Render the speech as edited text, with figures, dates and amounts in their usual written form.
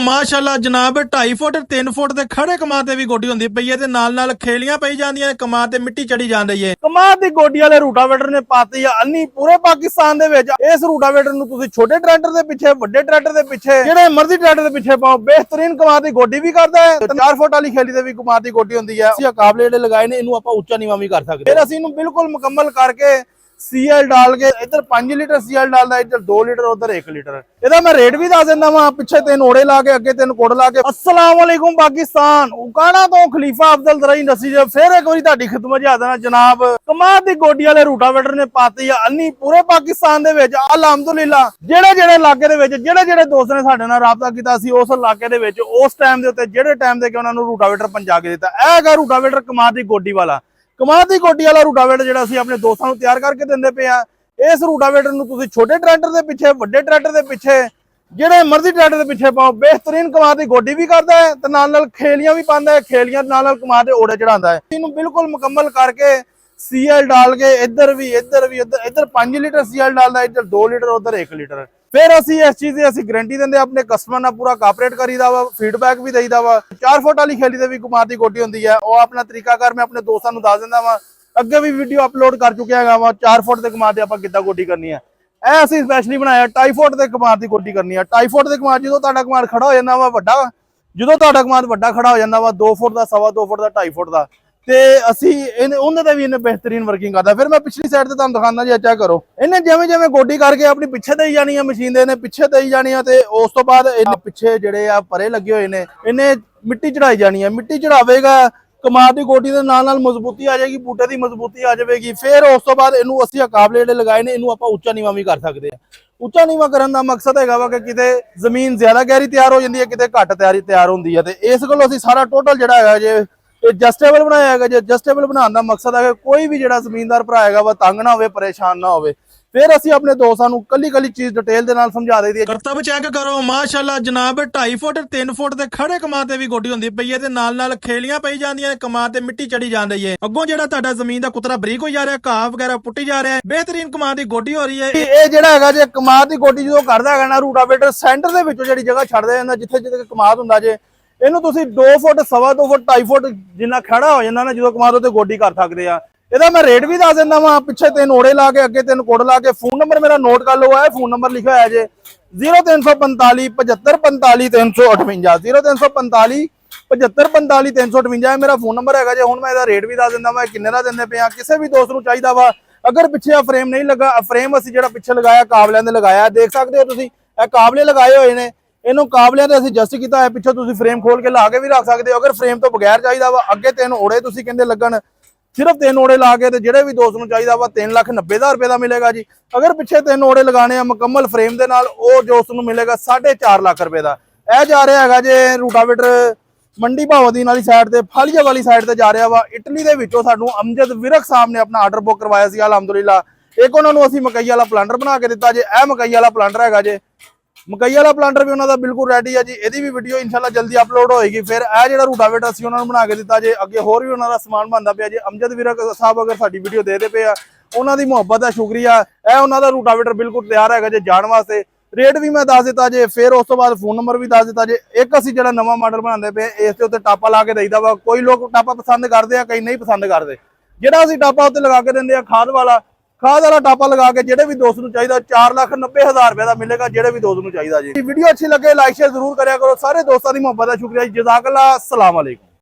ਮਾਸ਼ਾਅੱਲਾ ਜਨਾਬ 2.5 ਫੁੱਟ 3 ਫੁੱਟ ਦੇ ਖੜੇ ਕਮਾਂ ਤੇ ਵੀ ਗੋਡੀ ਹੁੰਦੀ ਪਈ ਹੈ ਤੇ ਨਾਲ ਨਾਲ ਖੇਲੀਆਂ ਪਈ ਜਾਂਦੀਆਂ ਨੇ ਕਮਾਂ ਤੇ ਮਿੱਟੀ ਚੜੀ ਜਾਂਦੀ ਹੈ। ਕਮਾਂ ਦੀ ਗੋਡੀ ਵਾਲੇ ਰੂਟਾਵੇਟਰ ਨੇ ਪਾਤੀ ਆ ਅੰਨੀ ਪੂਰੇ ਪਾਕਿਸਤਾਨ ਦੇ ਵਿੱਚ। ਇਸ ਰੂਟਾਵੇਟਰ ਨੂੰ ਤੁਸੀਂ ਛੋਟੇ ਟਰੈਕਟਰ ਦੇ ਪਿੱਛੇ, ਵੱਡੇ ਟਰੈਕਟਰ ਦੇ ਪਿੱਛੇ, ਜਿਹੜੇ ਮਰਜ਼ੀ ਟਰੈਕਟਰ ਦੇ ਪਿੱਛੇ ਪਾਓ, ਬਿਹਤਰੀਨ ਕਮਾਂ ਦੀ ਗੋਡੀ ਵੀ ਕਰਦਾ ਹੈ। 4 ਫੁੱਟ ਵਾਲੀ ਖੇਲੀ ਦੇ ਵੀ ਕਮਾਂ ਦੀ ਗੋਡੀ ਹੁੰਦੀ ਹੈ। ਅਸੀਂ ਕਾਬਲੇ ਜਿਹੜੇ ਲਗਾਏ ਨੇ ਇਹਨੂੰ ਆਪਾਂ ਉੱਚਾ ਨੀਵਾਂ ਵੀ ਕਰ ਸਕਦੇ। ਫਿਰ ਅਸੀਂ ਇਹਨੂੰ ਬਿਲਕੁਲ ਮੁਕੰਮਲ ਕਰਕੇ सीएल डाल के इधर 5 लीटर सीएल डालदा, इधर 2 लीटर उधर 1 लीटर। ਇਹਦਾ ਮੈਂ ਰੇਟ ਵੀ ਦੱਸ ਦਿੰਦਾ ਵਾਂ, ਪਿੱਛੇ 3 ਓੜੇ ਲਾ ਕੇ ਅੱਗੇ 3 ਕੋੜ ਲਾ ਕੇ। अस्सलाम वालेकुम पाकिस्तान, उकाना तो खलीफा अफजल दराई इंडस्ट्री जे फिर एक बारी ਤੁਹਾਡੀ ਖਿਦਮਤ 'ਚ ਆ ਜਾਣਾ ਜਨਾਬ। ਕਮਾਂ ਦੀ ਗੋਡੀ ਵਾਲੇ ਰੂਟਾਵੇਟਰ ਨੇ ਪਾਤੀ ਆ ਅੰਨੀ ਪੂਰੇ ਪਾਕਿਸਤਾਨ ਦੇ ਵਿੱਚ। ਅਲਹਮਦੁਲਿਲਾ ਜਿਹੜੇ ਇਲਾਕੇ ਦੇ ਵਿੱਚ ਜਿਹੜੇ ਦੋਸਤ ਨੇ ਸਾਡੇ ਨਾਲ ਰਾਬਤਾ ਕੀਤਾ ਸੀ ਉਸ ਇਲਾਕੇ ਦੇ ਵਿੱਚ ਉਸ ਟਾਈਮ ਦੇ ਉੱਤੇ ਜਿਹੜੇ ਟਾਈਮ ਦੇ ਕਿ ਉਹਨਾਂ ਨੂੰ ਰੂਟਾਵੇਟਰ ਪਹੁੰਚਾ ਕੇ ਦਿੱਤਾ। ਇਹ ਹੈਗਾ ਰੂਟਾਵੇਟਰ ਕਮਾਂ ਦੀ ਗੋਡੀ ਵਾਲਾ। ਕਮਾਂ ਦੀ ਗੋਡੀ ਵਾਲਾ ਰੂਟਾਵੇਟਰ ਜਿਹੜਾ ਅਸੀਂ ਆਪਣੇ ਦੋਸਤਾਂ ਨੂੰ ਤਿਆਰ ਕਰਕੇ ਦਿੰਦੇ ਪਏ ਆ। ਇਸ ਰੂਟਾਵੇਟਰ ਨੂੰ ਤੁਸੀਂ ਛੋਟੇ ਟਰੈਕਟਰ ਦੇ ਪਿੱਛੇ, ਵੱਡੇ ਟਰੈਕਟਰ ਦੇ ਪਿੱਛੇ, ਜਿਹੜੇ ਮਰਜ਼ੀ ਟਰੈਕਟਰ ਦੇ ਪਿੱਛੇ ਪਾਓ, ਬਿਹਤਰੀਨ ਕਮਾਂ ਦੀ ਗੋਡੀ ਵੀ ਕਰਦਾ ਹੈ ਤੇ ਨਾਲ ਖੇਲੀਆਂ ਵੀ ਪਾਉਂਦਾ ਹੈ। ਖੇਲੀਆਂ ਨਾਲ ਕਮਾਂ ਦੇ ਓੜੇ ਚੜਾਉਂਦਾ ਹੈ। ਇਹਨੂੰ ਬਿਲਕੁਲ ਮੁਕੰਮਲ ਕਰਕੇ सीएल डाल के इधर 5 लीटर सीएल डालदा, इधर 2 लीटर उधर 1 लीटर। फिर ਅਸੀਂ ਇਸ ਚੀਜ਼ ਦੀ ਅਸੀਂ ਗਾਰੰਟੀ ਦਿੰਦੇ ਆਪਣੇ ਕਸਟਮਰ ਨਾਲ ਪੂਰਾ ਕੋਆਪਰੇਟ ਕਰੀਦਾ ਵਾ, ਫੀਡਬੈਕ ਵੀ ਦੇਈਦਾ ਵਾ। 4 ਫੁੱਟ ਵਾਲੀ ਖੇਲੀ ਤੇ ਵੀ ਕਮਾਂ ਦੀ ਗੋਡੀ ਹੁੰਦੀ ਹੈ। ਉਹ ਆਪਣਾ ਤਰੀਕਾਕਾਰ ਮੈਂ ਆਪਣੇ ਦੋਸਤਾਂ ਨੂੰ ਦੱਸ ਦਿੰਦਾ ਵਾ। ਅੱਗੇ ਵੀ ਵੀਡੀਓ ਅਪਲੋਡ ਕਰ ਚੁੱਕਿਆ ਹੈਗਾ ਵਾ 4 ਫੁੱਟ ਦੇ ਕਮਾਂ ਤੇ ਆਪਾਂ ਕਿੱਦਾਂ ਗੋਡੀ ਕਰਨੀ ਹੈ। ਇਹ ਅਸੀਂ ਸਪੈਸ਼ਲੀ ਬਣਾਇਆ 2.5 ਫੁੱਟ ਦੇ ਕਮਾਂ ਦੀ ਗੋਡੀ ਕਰਨੀ ਹੈ। 2.5 ਫੁੱਟ ਦੇ ਕਮਾਂ ਜਦੋਂ ਤੁਹਾਡਾ ਕਮਾਂ ਖੜਾ ਹੋ ਜਾਂਦਾ ਵਾ ਵੱਡਾ, ਜਦੋਂ ਤੁਹਾਡਾ ਕਮਾਂ ਵੱਡਾ ਖੜਾ ਹੋ ਜਾਂਦਾ ਵਾ 2 ਫੁੱਟ ਦਾ, 2.25 ਫੁੱਟ ਦਾ, 2.5 ਫੁੱਟ ਦਾ, ਤੇ ਅਸੀਂ ਉਹਨੇ ਤੇ ਵੀ ਇਹਨੇ ਬਿਹਤਰੀਨ ਵਰਕਿੰਗ ਕਰਦਾ। ਫਿਰ ਮੈਂ ਪਿਛਲੀ ਸਾਈਡ ਤੇ ਤੁਹਾਨੂੰ ਦਿਖਾਉਂਦਾ ਜੀ, ਚੈੱਕ ਕਰੋ। ਇਹਨੇ ਜਿਵੇਂ ਗੋਡੀ ਕਰਕੇ ਆਪਣੀ ਪਿੱਛੇ ਦੇਈ ਜਾਣੀ ਆ ਮਸ਼ੀਨ ਦੇ, ਇਹਨੇ ਪਿੱਛੇ ਦੇਈ ਜਾਣੀ ਆ ਤੇ ਉਸ ਤੋਂ ਬਾਅਦ ਇਹਨੇ ਪਿੱਛੇ ਜਿਹੜੇ ਆ ਪਰੇ ਲੱਗੇ ਹੋਏ ਨੇ ਇਹਨੇ ਮਿੱਟੀ ਚੜਾਈ ਜਾਣੀ ਆ। ਮਿੱਟੀ ਚੜਾਵੇਗਾ ਕਮਾਂ ਦੀ ਗੋਡੀ ਦੇ ਨਾਲ ਮਜ਼ਬੂਤੀ ਆ ਜਾਏਗੀ, ਬੂਟੇ ਦੀ ਮਜ਼ਬੂਤੀ ਆ ਜਾਵੇਗੀ। ਫਿਰ ਉਸ ਤੋਂ ਬਾਅਦ ਇਹਨੂੰ ਅਸੀਂ ਕਾਬਲੇ ਜਿਹੜੇ ਲਗਾਏ ਨੇ ਇਹਨੂੰ ਆਪਾਂ ਉੱਚਾ ਨੀਵਾਂ ਵੀ ਕਰ ਸਕਦੇ ਆ। ਉੱਚਾ ਨੀਵਾਂ ਕਰਨ ਦਾ ਮਕਸਦ ਹੈਗਾ ਵਾ ਕਿ ਕਿਤੇ ਜ਼ਮੀਨ ਜ਼ਿਆਦਾ ਗਹਿਰੀ ਤਿਆਰ ਹੋ ਜਾਂਦੀ ਹੈ, ਕਿਤੇ ਘੱਟ ਤਿਆਰ ਹੁੰਦੀ ਹੈ। ਤੇ ਇਸ ਕੋਲ ਅਸੀਂ ਸਾਰਾ ਟੋਟਲ ਜਿਹੜਾ ਹੈਗਾ ਜੇ ਐਡਜਸਟੇਬਲ ਬਣਾਇਆ ਹੈਗਾ। ਜੇ ਐਡਜਸਟੇਬਲ ਬਣਾਉਣ ਦਾ ਮਕਸਦ ਹੈ ਕਿ ਕੋਈ ਵੀ ਜਿਹੜਾ ਜ਼ਮੀਨਦਾਰ ਭਰਾ ਹੈਗਾ ਵਾ ਤੰਗ ਨਾ ਹੋਵੇ, ਪਰੇਸ਼ਾਨ ਨਾ ਹੋਵੇ। ਫਿਰ ਅਸੀਂ ਆਪਣੇ ਦੋਸਤਾਂ ਨੂੰ ਕੱਲੀ ਚੀਜ਼ ਡਿਟੇਲ ਦੇ ਨਾਲ ਸਮਝਾ ਦਈਦੀ ਹੈ। ਕਰਤਬ ਚੈੱਕ ਕਰੋ ਮਾਸ਼ਾਅੱਲਾ ਜਨਾਬ 2.5 ਫੁੱਟ 3 ਫੁੱਟ ਦੇ ਖੜੇ ਕਮਾਂ ਤੇ ਵੀ ਗੋਡੀ ਹੁੰਦੀ ਪਈ ਹੈ ਤੇ ਨਾਲ ਖੇਲੀਆਂ ਪਈ ਜਾਂਦੀਆਂ ਨੇ ਕਮਾਂ ਤੇ ਮਿੱਟੀ ਚੜੀ ਜਾਂਦੀ ਹੈ। ਅੱਗੋਂ ਜਿਹੜਾ ਤੁਹਾਡਾ ਜ਼ਮੀਨ ਦਾ ਕੁਤਰਾ ਬਰੀਕ ਹੋਈ ਜਾ ਰਿਹਾ, ਘਾਹ ਵਗੈਰਾ ਪੁੱਟੀ ਜਾ ਰਿਹਾ, ਬਿਹਤਰੀਨ ਕਮਾਂ ਦੀ ਗੋਡੀ ਹੋ ਰਹੀ ਹੈ। ਇਹ ਜਿਹੜਾ ਹੈਗਾ ਜੇ ਕਮਾਂ ਦੀ ਗੋਡੀ ਜਦੋਂ ਕਰਦਾ ਹੈਗਾ ਨਾ ਰੂਟਾਵੇਟਰ, ਸੈਂਟਰ ਦੇ ਵਿੱਚੋਂ ਜਿਹੜੀ ਜਗ੍ਹਾ ਛੱਡਦੇ ਜਾਂਦਾ ਜਿੱਥੇ ਕਮਾਦ ਹੁੰਦਾ ਜੇ, ਇਹਨੂੰ ਤੁਸੀਂ 2 ਫੁੱਟ, 2.25 ਫੁੱਟ, 2.5 ਫੁੱਟ ਜਿੰਨਾ ਖੜਾ ਹੋ ਜਾਂਦਾ ਨਾ ਜਦੋਂ ਕਮਾਦ ਉੱਤੇ ਗੋਡੀ ਕਰ ਸਕਦੇ ਆ। ਇਹਦਾ ਮੈਂ ਰੇਟ ਵੀ ਦੱਸ ਦਿੰਦਾ ਵਾਂ, ਪਿੱਛੇ 3 ਓੜੇ ਲਾ ਕੇ ਅੱਗੇ 3 ਕੋੜ ਲਾ ਕੇ। ਫੋਨ ਨੰਬਰ ਮੇਰਾ ਨੋਟ ਕਰ ਲਓ, ਇਹ ਫੋਨ ਨੰਬਰ ਲਿਖਿਆ ਹੋਇਆ ਜੇ 0345 7545 358, 0345 7545 358 ਇਹ ਮੇਰਾ ਫੋਨ ਨੰਬਰ ਹੈਗਾ ਜੇ। ਹੁਣ ਮੈਂ ਇਹਦਾ ਰੇਟ ਵੀ ਦੱਸ ਦਿੰਦਾ ਵਾਂ ਕਿੰਨੇ ਦਾ ਦਿੰਦੇ ਪਏ ਆ। ਕਿਸੇ ਵੀ ਦੋਸਤ ਨੂੰ ਚਾਹੀਦਾ ਵਾ, ਅਗਰ ਪਿੱਛੇ ਆ ਫਰੇਮ ਨਹੀਂ ਲੱਗਾ, ਫਰੇਮ ਅਸੀਂ ਜਿਹੜਾ ਪਿੱਛੇ ਲਗਾਇਆ ਕਾਬਲਿਆਂ ਦੇ ਲਗਾਇਆ, ਦੇਖ ਸਕਦੇ ਹੋ ਤੁਸੀਂ ਇਹ ਕਾਬਲੇ ਲਗਾਏ ਹੋਏ ਨੇ। ਇਹਨੂੰ ਕਾਬਲਿਆਂ ਤੇ ਅਸੀਂ ਜਸਟ ਕੀਤਾ ਹੈ, ਪਿੱਛੇ ਤੁਸੀਂ ਫਰੇਮ ਖੋਲ ਕੇ ਲਾ ਕੇ ਵੀ ਰੱਖ ਸਕਦੇ ਹੋ। ਅਗਰ ਫਰੇਮ ਤੋਂ ਬਗੈਰ ਚਾਹੀਦਾ ਵਾ, ਅੱਗੇ 3 ਓੜੇ ਤੁਸੀਂ ਕਹਿੰਦੇ ਲੱਗਣ, ਸਿਰਫ 3 ਓੜੇ ਲਾ ਕੇ ਤੇ ਜਿਹੜੇ ਵੀ ਦੋਸਤ ਨੂੰ ਚਾਹੀਦਾ ਵਾ 3,90,000 ਰੁਪਏ ਦਾ ਮਿਲੇਗਾ ਜੀ। ਅਗਰ ਪਿੱਛੇ 3 ਓੜੇ ਲਗਾਣੇ ਆ ਮੁਕੰਮਲ ਫਰੇਮ ਦੇ ਨਾਲ, ਉਹ ਦੋਸਤ ਨੂੰ ਮਿਲੇਗਾ 4.5 ਲੱਖ ਰੁਪਏ ਦਾ। ਇਹ ਜਾ ਰਿਹਾ ਹੈਗਾ ਜੇ ਰੂਟਾਵੇਟਰ ਮੰਡੀ ਭਾਵਦੀਨ ਵਾਲੀ ਸਾਈਡ ਤੇ, ਫਾਲੀਆ ਵਾਲੀ ਸਾਈਡ ਤੇ ਜਾ ਰਿਹਾ ਵਾ। ਇਟਲੀ ਦੇ ਵਿੱਚੋਂ ਸਾਨੂੰ ਅਮਜਦ ਵਿਰਕ ਸਾਹਿਬ ਨੇ ਆਪਣਾ ਆਰਡਰ ਬੁੱਕ ਕਰਵਾਇਆ ਸੀ ਅਲਹਮਦੁਲਿਲਾ। ਇੱਕ ਉਹਨਾਂ ਨੂੰ ਅਸੀਂ ਮਕਈ ਵਾਲਾ ਪਲਾਂਟਰ ਬਣਾ ਕੇ ਦਿੱਤਾ ਜੇ। ਇਹ ਮਕਈ ਵਾਲਾ ਪਲਾਂਟਰ ਹੈਗਾ ਜੇ, ਮਕਈ ਵਾਲਾ ਪਲਾਂਟਰ ਵੀ ਉਹਨਾਂ ਦਾ ਬਿਲਕੁਲ ਰੈਡੀ ਹੈ ਜੀ। ਇਹਦੀ ਵੀ ਵੀਡੀਓ ਇਨਸ਼ਾਅੱਲਾ ਜਲਦੀ ਅਪਲੋਡ ਹੋਏਗੀ। ਫਿਰ ਇਹ ਜਿਹੜਾ ਰੂਟਾਵੇਟਰ ਅਸੀਂ ਉਹਨਾਂ ਨੂੰ ਬਣਾ ਕੇ ਦਿੱਤਾ ਜੇ। ਅੱਗੇ ਹੋਰ ਵੀ ਉਹਨਾਂ ਦਾ ਸਮਾਨ ਬਣਦਾ ਪਿਆ ਜੇ। ਅਮਜਦ ਵਿਰਕ ਸਾਹਿਬ ਅਗਰ ਸਾਡੀ ਵੀਡੀਓ ਦੇ ਪਏ ਆ, ਉਹਨਾਂ ਦੀ ਮੁਹੱਬਤ ਦਾ ਸ਼ੁਕਰੀਆ। ਇਹ ਉਹਨਾਂ ਦਾ ਰੂਟਾਵੇਟਰ ਬਿਲਕੁਲ ਤਿਆਰ ਹੈਗਾ ਜੇ ਜਾਣ ਵਾਸਤੇ। ਰੇਟ ਵੀ ਮੈਂ ਦੱਸ ਦਿੱਤਾ ਜੇ, ਫਿਰ ਉਸ ਤੋਂ ਬਾਅਦ ਫੋਨ ਨੰਬਰ ਵੀ ਦੱਸ ਦਿੱਤਾ ਜੇ। ਇੱਕ ਅਸੀਂ ਜਿਹੜਾ ਨਵਾਂ ਮਾਡਲ ਬਣਾਉਂਦੇ ਪਏ ਇਸ ਦੇ ਉੱਤੇ ਟਾਪਾ ਲਾ ਕੇ ਦੇਈਦਾ ਵਾ। ਕੋਈ ਲੋਕ ਟਾਪਾ ਪਸੰਦ ਕਰਦੇ ਆ, ਕਈ ਨਹੀਂ ਪਸੰਦ ਕਰਦੇ। ਜਿਹੜਾ ਅਸੀਂ ਟਾਪਾ ਉੱਤੇ ਲਗਾ ਕੇ ਦਿੰਦੇ ਆ ਖਾਦ ਵਾਲਾ ਟਾਪਾ ਲਗਾ ਕੇ ਜਿਹੜੇ ਵੀ ਦੋਸਤ ਨੂੰ ਚਾਹੀਦਾ 4,90,000 ਰੁਪਏ ਦਾ ਮਿਲੇਗਾ, ਜਿਹੜੇ ਵੀ ਦੋਸਤ ਨੂੰ ਚਾਹੀਦਾ ਜੀ। ਵੀਡੀਓ ਅੱਛੀ ਲੱਗੇ ਲਾਈਕ ਸ਼ੇਅਰ ਜ਼ਰੂਰ ਕਰਿਆ ਕਰੋ। ਸਾਰੇ ਦੋਸਤਾਂ ਦੀ ਮੁਹੱਬਤ ਦਾ ਸ਼ੁਕਰੀਆ ਜੀ। ਜਜ਼ਾਕੱਲਾ, अस्सलाम वालेकुम।